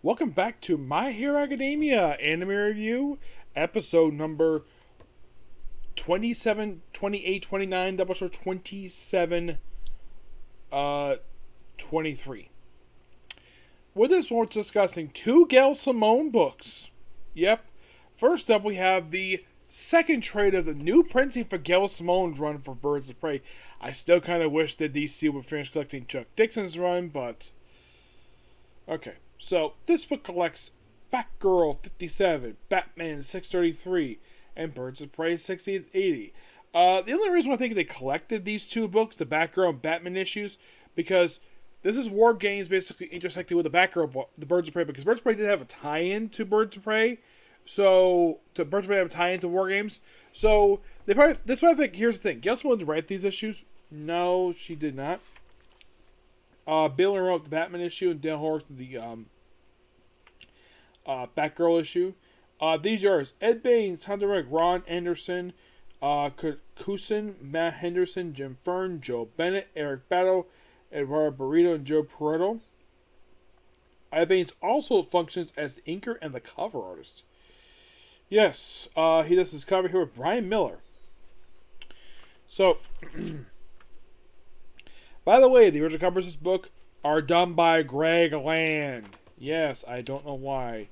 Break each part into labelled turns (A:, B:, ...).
A: Welcome back to My Hero Academia Anime Review, episode number 27, 28, 29, Doubleshot 27, 23. With this one, we're discussing two Gail Simone books. Yep. First up, we have the second trade of the new printing for Gail Simone's run for Birds of Prey. I still kind of wish that DC would finish collecting Chuck Dixon's run, but... okay. So, this book collects Batgirl 57, Batman 633, and Birds of Prey 6080. The only reason why I think they collected these two books, the Batgirl and Batman issues, because this is War Games basically intersected with the Batgirl book, the Birds of Prey, because Birds of Prey did have a tie-in to Birds of Prey. So, to Birds of Prey have a tie-in to War Games. So, they probably, this is why I think, here's the thing. Gail Simone did write these issues? No, she did not. Bill wrote the Batman issue, and Dale Horst the Batgirl issue. These are Ed Baines, Hunter Rick, Ron Anderson, Kusin, Matt Henderson, Jim Fern, Joe Bennett, Eric Battle, Eduardo Burrito, and Joe Pareto. Ed Baines also functions as the inker and the cover artist. Yes, he does his cover here with Brian Miller. So... by the way, the original covers of this book are done by Greg Land. Yes, I don't know why.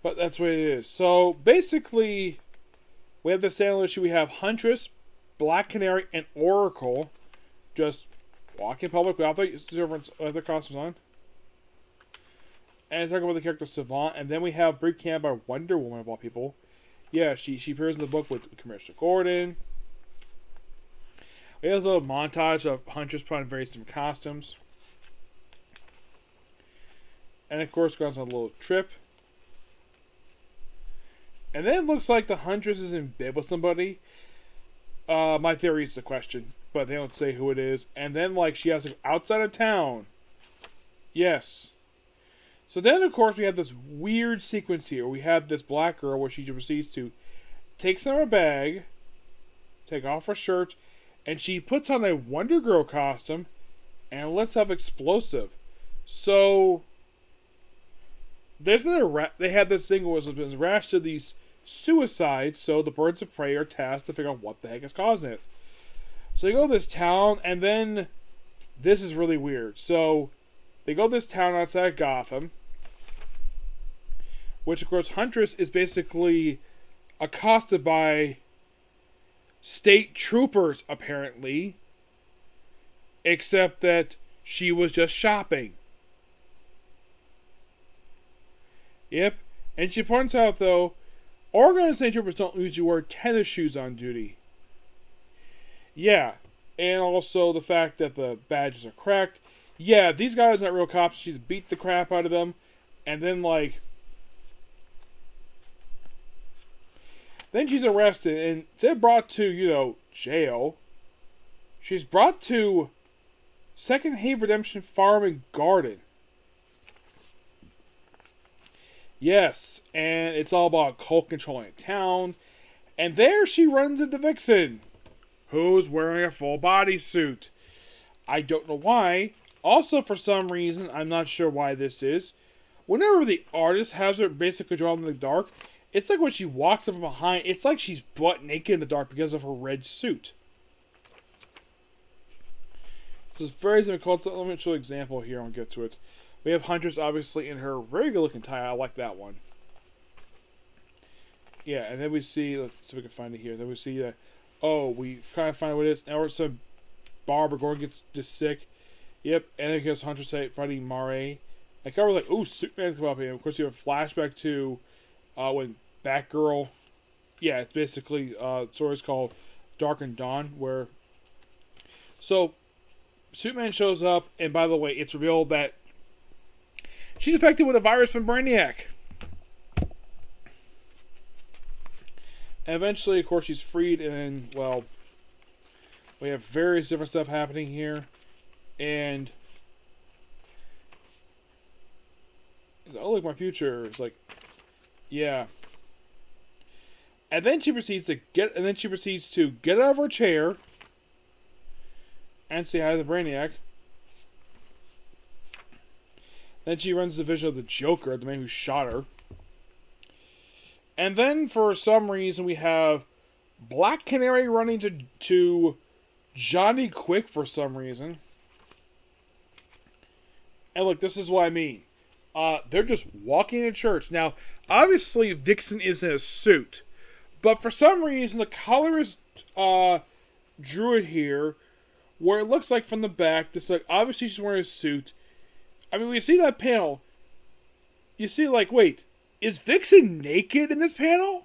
A: But that's what it is. So, basically, we have the standalone issue. We have Huntress, Black Canary, and Oracle just walking in public without their costumes on. And talk about the character Savant. And then we have brief camp by Wonder Woman, of all people. Yeah, she appears in the book with Commissioner Gordon. We have a little montage of Huntress putting on various different costumes. And of course, goes on a little trip. And then it looks like the Huntress is in bed with somebody. My theory is the question, but they don't say who it is. And then, like, she has to go outside of town. Yes. So then, of course, we have this weird sequence here. We have this black girl where she proceeds to take some of her bag, take off her shirt, and she puts on a Wonder Girl costume and lets off explosive. So, there's been they had this thing where there's been a rash of these suicides, so the Birds of Prey are tasked to figure out what the heck is causing it. So they go to this town, and then this is really weird. So, they go to this town outside Gotham, which, of course, Huntress is basically accosted by state troopers, apparently, except that she was just shopping. Yep, and she points out, though, Oregon state troopers don't usually wear tennis shoes on duty. Yeah, and also the fact that the badges are cracked. Yeah, these guys aren't real cops. She's beat the crap out of them, and then, like, then she's arrested, and instead of brought to, jail, she's brought to Second Haven Redemption Farm and Garden. Yes, and it's all about cult controlling a town. And there she runs into Vixen, who's wearing a full bodysuit. I don't know why. Also, for some reason, I'm not sure why this is, whenever the artist has her basically drawn in the dark, it's like when she walks up from behind, it's like she's butt naked in the dark because of her red suit. This is very difficult. So let me show you an example here. I'll get to it. We have Huntress, obviously, in her very good looking tie. I like that one. Yeah, and then we see, let's see if we can find it here. Then we see that, we kind of find what it is. Now we're some Barbara Gordon gets just sick. Yep, and then gets Huntress fighting Mare. I cover like, ooh, Superman's come up here. Of course, you have a flashback to when Batgirl, yeah, it's basically stories called Dark and Dawn, where so Superman shows up, and by the way, it's revealed that she's infected with a virus from Brainiac. And eventually, of course, she's freed, and then, well, we have various different stuff happening here. And, oh, look, my future. It's like, yeah. And then she proceeds to get out of her chair and say hi to the Brainiac. Then she runs the vision of the Joker, the man who shot her. And then, for some reason, we have Black Canary running to Johnny Quick for some reason. And look, this is what I mean. They're just walking in church. Now, obviously, Vixen is in a suit. But for some reason, the colorist drew it here, where it looks like from the back, this like obviously she's wearing a suit. I mean, when you see that panel, you see like, wait, is Vixen naked in this panel?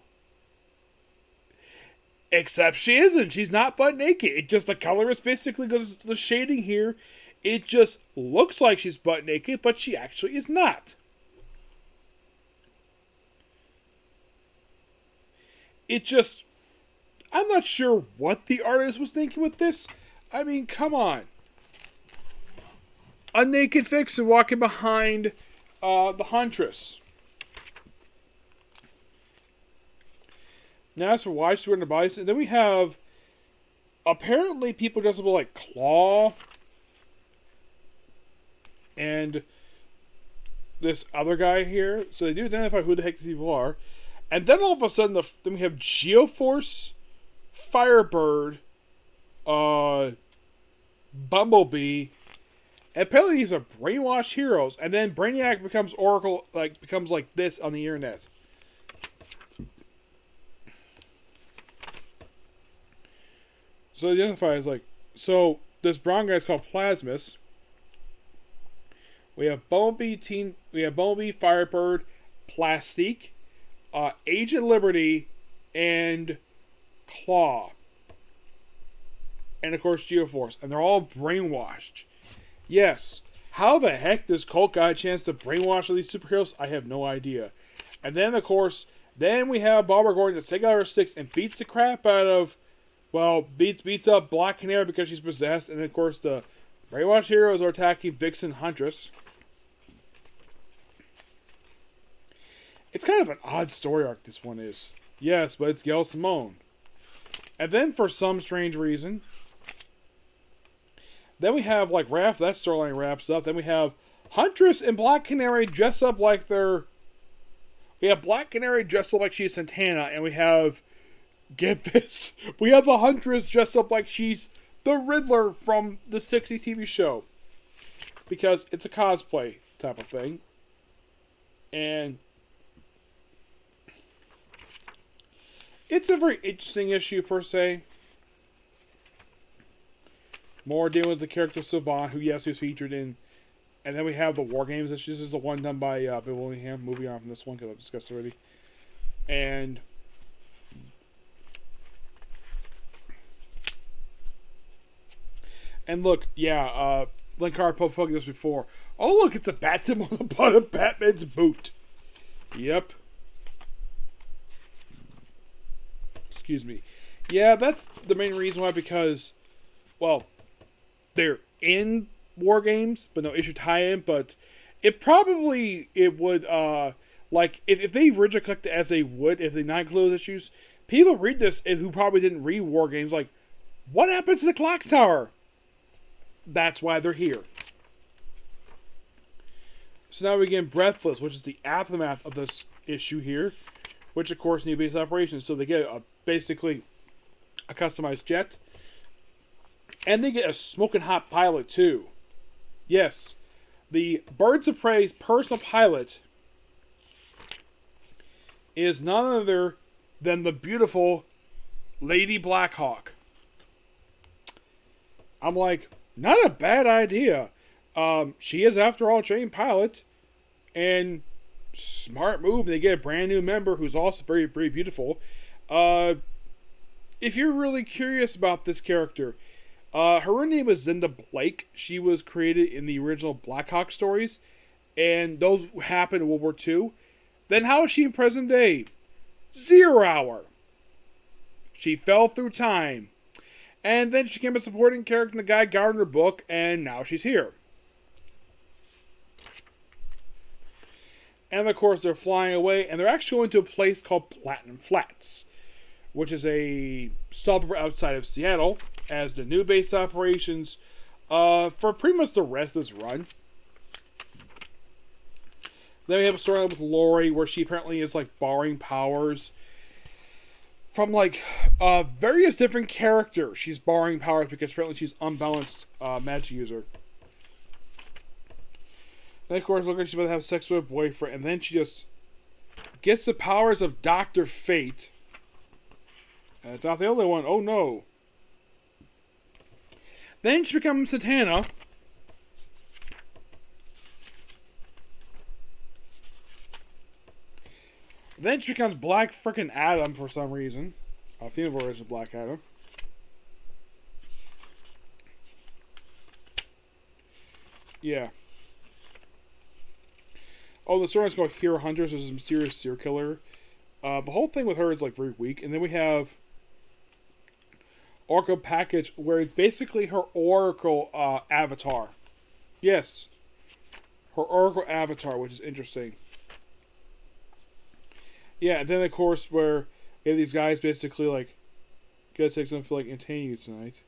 A: Except she isn't. She's not butt naked. It just, the colorist basically goes, the shading here, it just looks like she's butt naked, but she actually is not. It just, I'm not sure what the artist was thinking with this. I mean, come on. A naked Vixen walking behind the Huntress. Now, as for why she's wearing the bison, and then we have apparently people dressed up like Claw and this other guy here. So they do identify who the heck these people are. And then all of a sudden, then we have Geoforce, Firebird, Bumblebee, and apparently these are brainwashed heroes. And then Brainiac becomes Oracle, becomes like this on the internet. So they identify as so this brown guy is called Plasmus. We have Bumblebee, Firebird, Plastique, Agent Liberty, and Claw. And of course Geoforce. And they're all brainwashed. Yes. How the heck does Colt got a chance to brainwash all these superheroes? I have no idea. And then of course, we have Barbara Gordon to take out her sticks and beats the crap out of, beats up Black Canary because she's possessed. And then of course the brainwashed heroes are attacking Vixen Huntress. It's kind of an odd story arc, this one is. Yes, but it's Gail Simone. And then, for some strange reason, then we have, that storyline wraps up. Then we have Huntress and Black Canary dress up like they're... We have Black Canary dressed up like she's Santana, and we have... Get this! We have the Huntress dressed up like she's the Riddler from the 60s TV show. Because it's a cosplay type of thing. And... it's a very interesting issue, per se. More dealing with the character Savant, who, yes, was featured in... And then we have the War Games issue. This is the one done by Bill Willingham. Moving on from this one, because I've discussed already. And... And look, yeah, Linkar focused this before. Oh, look, it's a bat symbol on the bottom of Batman's boot. Yep. Excuse me. Yeah, that's the main reason why, because, they're in War Games, but no issue tie-in, but it would, if they originally collected as they would, if they not include those issues, people read this who probably didn't read War Games, what happened to the Clock Tower? That's why they're here. So now we get Breathless, which is the aftermath of this issue here, which of course need base operations. So they get basically a customized jet, and they get a smoking hot pilot too. Yes, the Birds of Prey's personal pilot is none other than the beautiful Lady Blackhawk. I'm like, not a bad idea. She is, after all, a trained pilot, and smart move. They get a brand new member who's also very, very beautiful. If you're really curious about this character, her name was Zinda Blake. She was created in the original Blackhawk stories, and those happened in World War II. Then how is she in present day? 0 hour. She fell through time. And then she became a supporting character in the Guy Gardner book, and now she's here. And of course, they're flying away, and they're actually going to a place called Platinum Flats, which is a suburb outside of Seattle, as the new base operations for pretty much the rest of this run. Then we have a storyline with Lori where she apparently is like borrowing powers from like various different characters. She's borrowing powers because apparently she's unbalanced magic user. Then of course, look like she's about to have sex with her boyfriend, and then she just gets the powers of Dr. Fate. And it's not the only one. Oh no. Then she becomes Satana. Then she becomes Black frickin' Adam for some reason. A female version of Black Adam. Yeah. Oh, the story's called Hero Hunters. There's a mysterious serial killer. The whole thing with her is like very weak. And then we have Oracle Package, where it's basically her Oracle avatar. Yes. Her Oracle avatar, which is interesting. Yeah, and then of course where you have these guys basically like, gotta take something for like entertaining you tonight.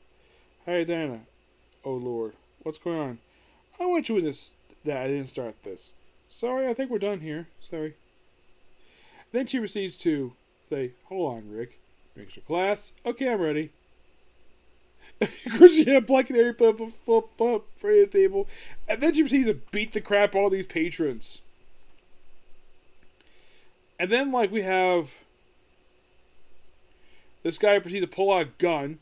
A: Hey Diana. Oh Lord. What's going on? I want you in this. That I didn't start this. Sorry, I think we're done here. Sorry. Then she proceeds to say, hold on, Rick. Makes your class. Okay, I'm ready. Of course, she had Black Canary put up for the table. And then she proceeds to beat the crap out of all these patrons. And then, like, we have this guy proceeds to pull out a gun.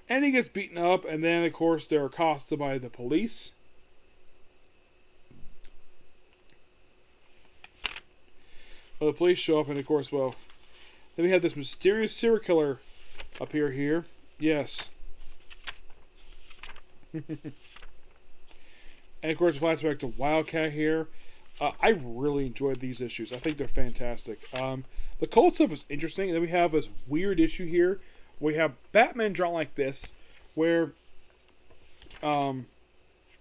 A: And he gets beaten up. And then, of course, they're accosted by the police. Well, the police show up, and of course, well, then we have this mysterious serial killer appear here. Yes. And of course, flashback to Wildcat here. I really enjoyed these issues. I think they're fantastic. The cult stuff is interesting. And then we have this weird issue here. We have Batman drawn like this, where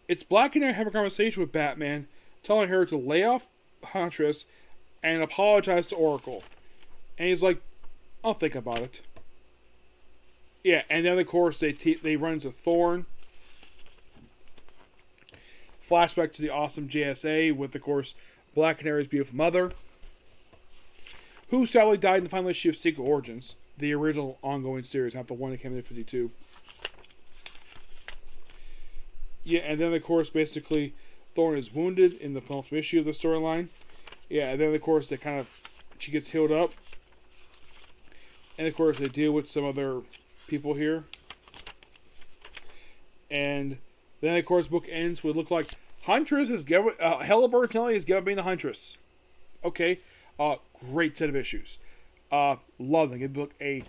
A: it's Black Canary having a conversation with Batman, telling her to lay off Huntress and apologize to Oracle. And he's like, I'll think about it. Yeah, and then of course they run into Thorn. Flashback to the awesome JSA with, of course, Black Canary's beautiful mother, who sadly died in the final issue of Secret Origins, the original ongoing series, not the one that came in 52. Yeah, and then of course, basically, Thorn is wounded in the penultimate issue of the storyline. Yeah, and then of course she gets healed up. And of course they deal with some other people here. And then of course book ends with look like Huntress has given Helleberg Nelly has given being the Huntress. Okay. Great set of issues. Love them. Give the book a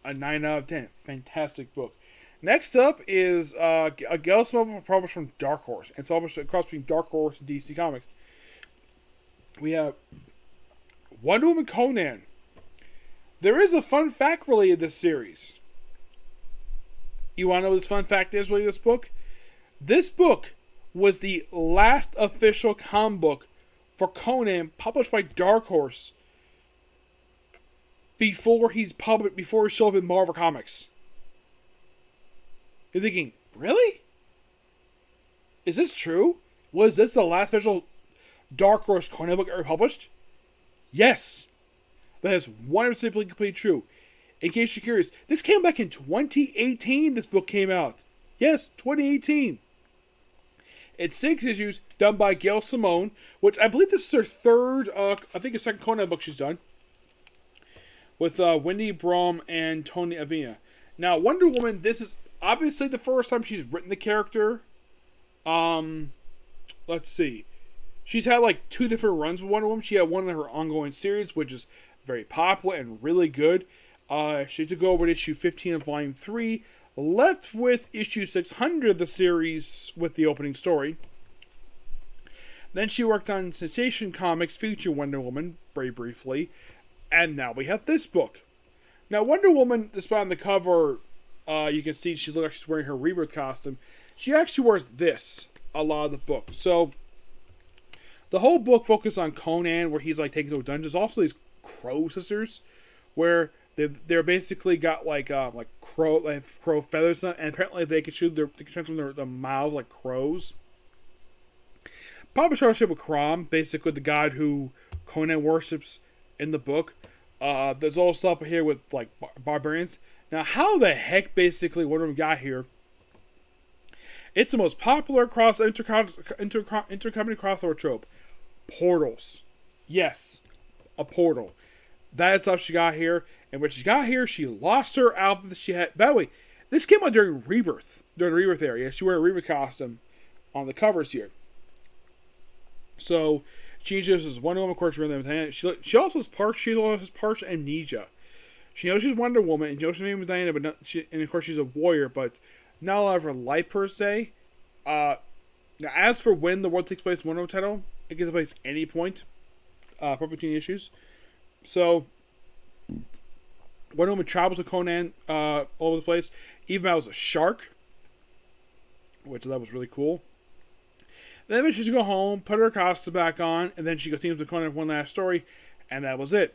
A: 9 out of 10. Fantastic book. Next up is a Ghost Mobile published from Dark Horse. It's published across between Dark Horse and DC Comics. We have Wonder Woman Conan. There is a fun fact related to this series. You want to know what this fun fact is related to this book? This book was the last official comic book for Conan published by Dark Horse before he showed up in Marvel Comics. You're thinking, really? Is this true? Was this the last official Dark Horse Conan book ever published? Yes. That is 100% completely true. In case you're curious, this came back in 2018, this book came out. Yes, 2018. It's 6 issues, done by Gail Simone, which I believe this is her third, I think a second Conan book she's done. With Wendy Brom and Tony Avina. Now, Wonder Woman, this is obviously the first time she's written the character. Let's see. She's had like 2 different runs with Wonder Woman. She had one in her ongoing series, which is very popular and really good. She took over at issue 15 of volume 3, left with issue 600 of the series with the opening story. Then she worked on Sensation Comics featuring Wonder Woman very briefly, and now we have this book. Now Wonder Woman, despite on the cover, you can see she looks like she's wearing her Rebirth costume. She actually wears this a lot of the book. So the whole book focuses on Conan, where he's like taking to dungeons. Also these Crow sisters, where they're basically got like crow feathers, and apparently they can transform their mouths like crows. Probably started with Crom, basically the god who Conan worships in the book. There's all stuff here with like barbarians. Now, how the heck basically Wonder Woman got here? It's the most popular intercompany crossover trope. Portals. Yes, a portal. That is how she got here. And when she got here, she lost her outfit that she had. By the way, this came out during Rebirth. During the Rebirth area. She wore a Rebirth costume on the covers here. So, she just is Wonder Woman, of course, she also has partial amnesia. She knows she's Wonder Woman, and she knows her name is Diana, but and of course she's a warrior, but not a lot of her life per se. Now, as for when the world takes place in Wonder Woman title, it gets place at any point, between issues. So, Wonder Woman travels with Conan all over the place, even as a shark, which that was really cool. Then eventually she go home, put her costume back on, and then she goes teams with Conan for one last story, and that was it.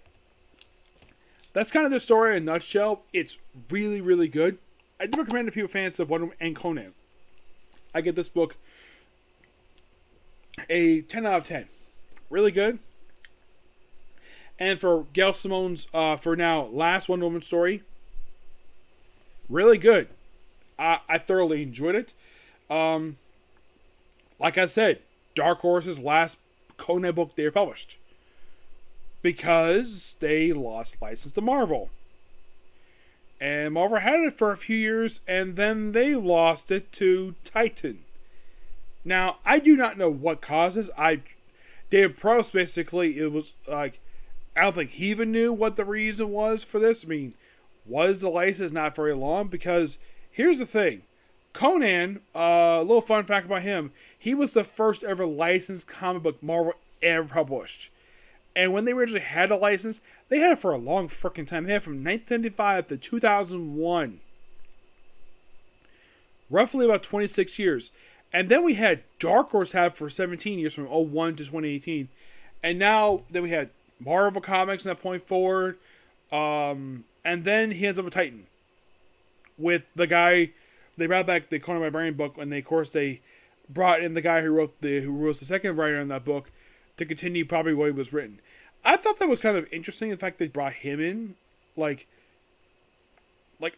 A: That's kind of the story in a nutshell. It's really, really good. I do recommend it to people fans of Wonder Woman and Conan. I give this book a 10 out of 10. Really good. And for Gail Simone's, for now, last Wonder Woman story, really good. I thoroughly enjoyed it. Like I said, Dark Horse's last Conan book they published. Because they lost license to Marvel. And Marvel had it for a few years, and then they lost it to Titan. Now, I do not know what causes. David Prost, basically, it was like, I don't think he even knew what the reason was for this. I mean, was the license not very long? Because, here's the thing. Conan, a little fun fact about him, he was the first ever licensed comic book Marvel ever published. And when they originally had a license, they had it for a long freaking time. They had it from 1995 to 2001. Roughly about 26 years. And then we had Dark Horse have for 17 years, from 01 to 2018. And now then we had Marvel Comics from that point forward. And then he ends up with Titan. With the guy, they brought back the Conan Barbarian book, and they brought in the guy who was the second writer in that book to continue probably what was written. I thought that was kind of interesting, the fact they brought him in. Like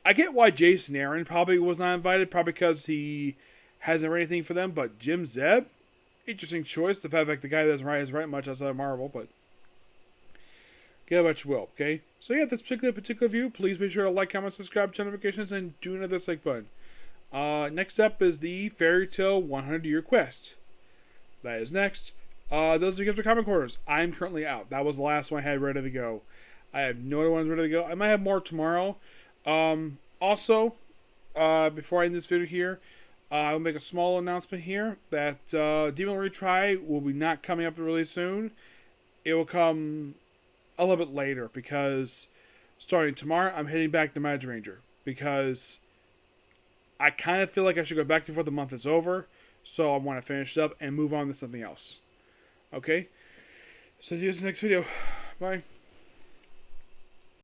A: I get why Jason Aaron probably was not invited, probably because he hasn't written anything for them, but Jim Zeb, interesting choice. The fact that the guy that doesn't write much outside of Marvel, but get what you will, okay? So yeah, this particular view, please be sure to like, comment, subscribe, turn notifications, and do another like button. Next up is the Fairy Tale 100-Year Quest. That is next. Those are the comic corners. I'm currently out. That was the last one I had ready to go. I have no other ones ready to go. I might have more tomorrow. Also, before I end this video here, I'll make a small announcement here that Demon Retry will be not coming up really soon. It will come a little bit later because starting tomorrow, I'm heading back to Magic Ranger because I kind of feel like I should go back before the month is over. So I want to finish it up and move on to something else. Okay? So see you in the next video. Bye.